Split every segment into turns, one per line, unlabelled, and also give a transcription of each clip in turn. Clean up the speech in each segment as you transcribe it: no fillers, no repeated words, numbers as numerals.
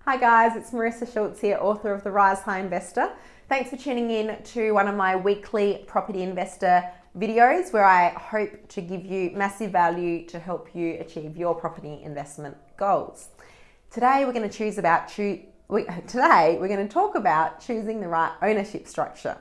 Hi guys, it's Marissa Schultz here, author of The Rise High Investor. Thanks for tuning in to one of my weekly property investor videos where I hope to give you massive value to help you achieve your property investment goals. Today we're going to talk about choosing the right ownership structure.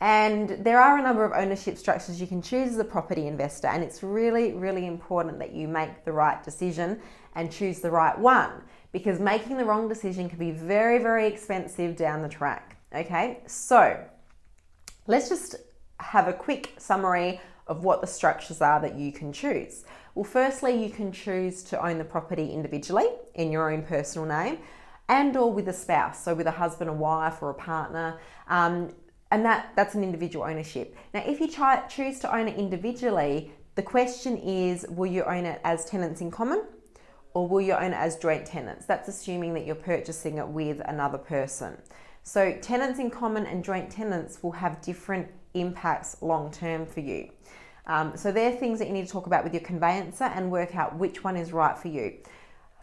And there are a number of ownership structures you can choose as a property investor, and it's really, really important that you make the right decision and choose the right one, because making the wrong decision can be very, very expensive down the track. Okay, so let's just have a quick summary of what the structures are that you can choose. Well, firstly, you can choose to own the property individually in your own personal name and or with a spouse, so with a husband, a wife, or a partner. And that's an individual ownership. Now, if you choose to own it individually, the question is, will you own it as tenants in common or will you own it as joint tenants? That's assuming that you're purchasing it with another person. So tenants in common and joint tenants will have different impacts long term for you. So they're things that you need to talk about with your conveyancer and work out which one is right for you.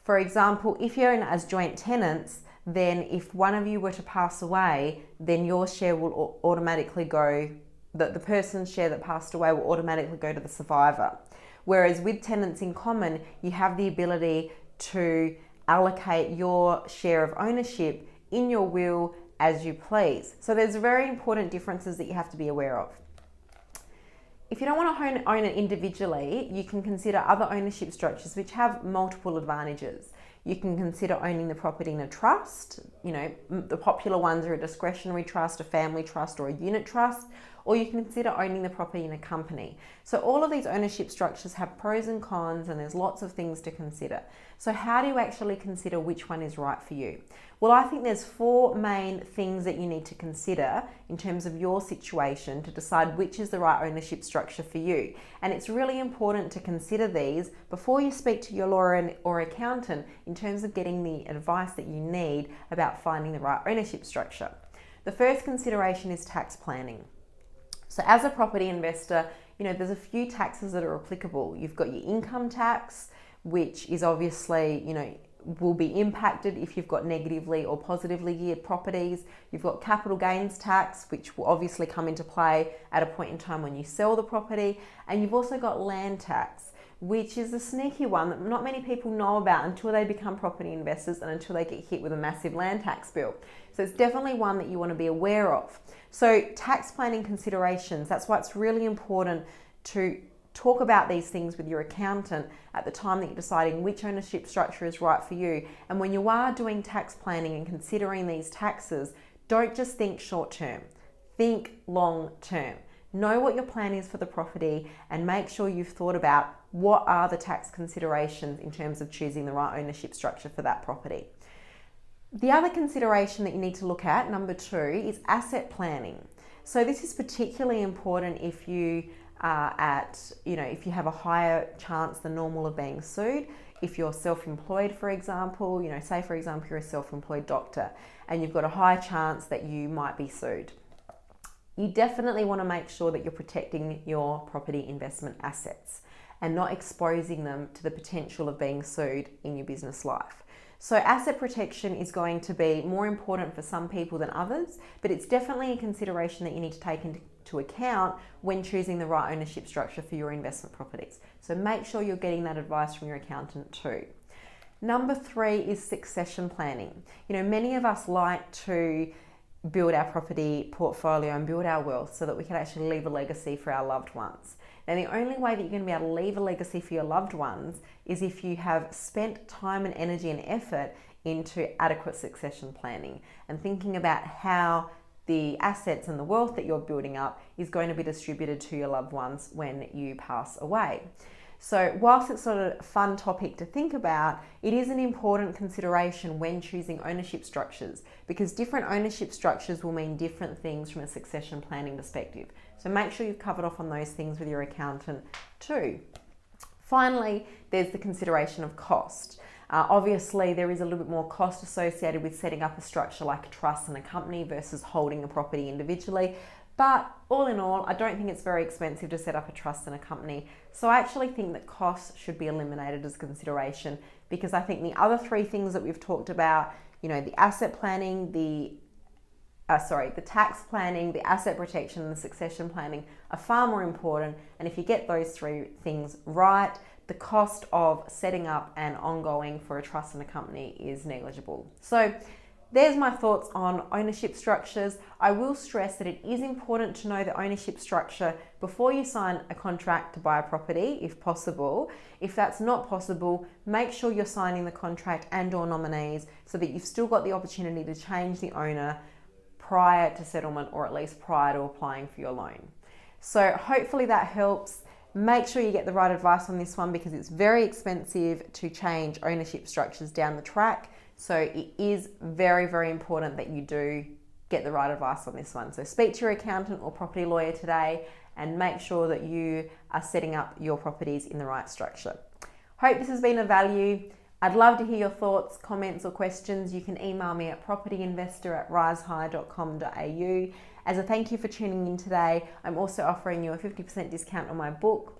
For example, if you own it as joint tenants, then if one of you were to pass away, then your share will automatically go, the person's share that passed away will automatically go to the survivor. Whereas with tenants in common, you have the ability to allocate your share of ownership in your will as you please. So there's very important differences that you have to be aware of. If you don't want to own it individually, you can consider other ownership structures which have multiple advantages. You can consider owning the property in a trust. You know, the popular ones are a discretionary trust, a family trust, or a unit trust, or you can consider owning the property in a company. So all of these ownership structures have pros and cons, and there's lots of things to consider. So how do you actually consider which one is right for you? Well, I think there's four main things that you need to consider in terms of your situation to decide which is the right ownership structure for you. And it's really important to consider these before you speak to your lawyer or accountant in terms of getting the advice that you need about finding the right ownership structure. The first consideration is tax planning. So as a property investor, there's a few taxes that are applicable. You've got your income tax, which is obviously, will be impacted if you've got negatively or positively geared properties. You've got capital gains tax, which will obviously come into play at a point in time when you sell the property. And you've also got land tax, which is a sneaky one that not many people know about until they become property investors and until they get hit with a massive land tax bill. So it's definitely one that you want to be aware of. So tax planning considerations, that's why it's really important to talk about these things with your accountant at the time that you're deciding which ownership structure is right for you. And when you are doing tax planning and considering these taxes, don't just think short term, think long term. Know what your plan is for the property and make sure you've thought about what are the tax considerations in terms of choosing the right ownership structure for that property. The other consideration that you need to look at, number 2, is asset planning. So this is particularly important if you are if you have a higher chance than normal of being sued. If you're self-employed, for example, say for example you're a self-employed doctor and you've got a high chance that you might be sued. You definitely want to make sure that you're protecting your property investment assets and not exposing them to the potential of being sued in your business life. So asset protection is going to be more important for some people than others, but it's definitely a consideration that you need to take into account when choosing the right ownership structure for your investment properties. So make sure you're getting that advice from your accountant too. Number 3 is succession planning. Many of us like to build our property portfolio and build our wealth so that we can actually leave a legacy for our loved ones. Now, the only way that you're going to be able to leave a legacy for your loved ones is if you have spent time and energy and effort into adequate succession planning and thinking about how the assets and the wealth that you're building up is going to be distributed to your loved ones when you pass away. So whilst it's sort of a fun topic to think about, it is an important consideration when choosing ownership structures, because different ownership structures will mean different things from a succession planning perspective. So make sure you've covered off on those things with your accountant too. Finally, there's the consideration of cost. Obviously, there is a little bit more cost associated with setting up a structure like a trust and a company versus holding a property individually. But all in all, I don't think it's very expensive to set up a trust and a company. So I actually think that costs should be eliminated as a consideration, because I think the other 3 things that we've talked about, the asset planning, the tax planning, the asset protection, and the succession planning are far more important. And if you get those three things right, the cost of setting up and ongoing for a trust and a company is negligible. So there's my thoughts on ownership structures. I will stress that it is important to know the ownership structure before you sign a contract to buy a property, if possible. If that's not possible, make sure you're signing the contract and/or nominees so that you've still got the opportunity to change the owner prior to settlement, or at least prior to applying for your loan. So hopefully that helps. Make sure you get the right advice on this one, because it's very expensive to change ownership structures down the track. So it is very, very important that you do get the right advice on this one. So speak to your accountant or property lawyer today and make sure that you are setting up your properties in the right structure. Hope this has been of value. I'd love to hear your thoughts, comments or questions. You can email me at propertyinvestor@risehigh.com.au. As a thank you for tuning in today, I'm also offering you a 50% discount on my book.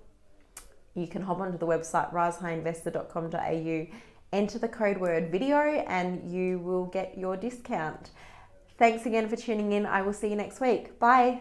You can hop onto the website risehighinvestor.com.au, enter the code word video, and you will get your discount. Thanks again for tuning in. I will see you next week. Bye.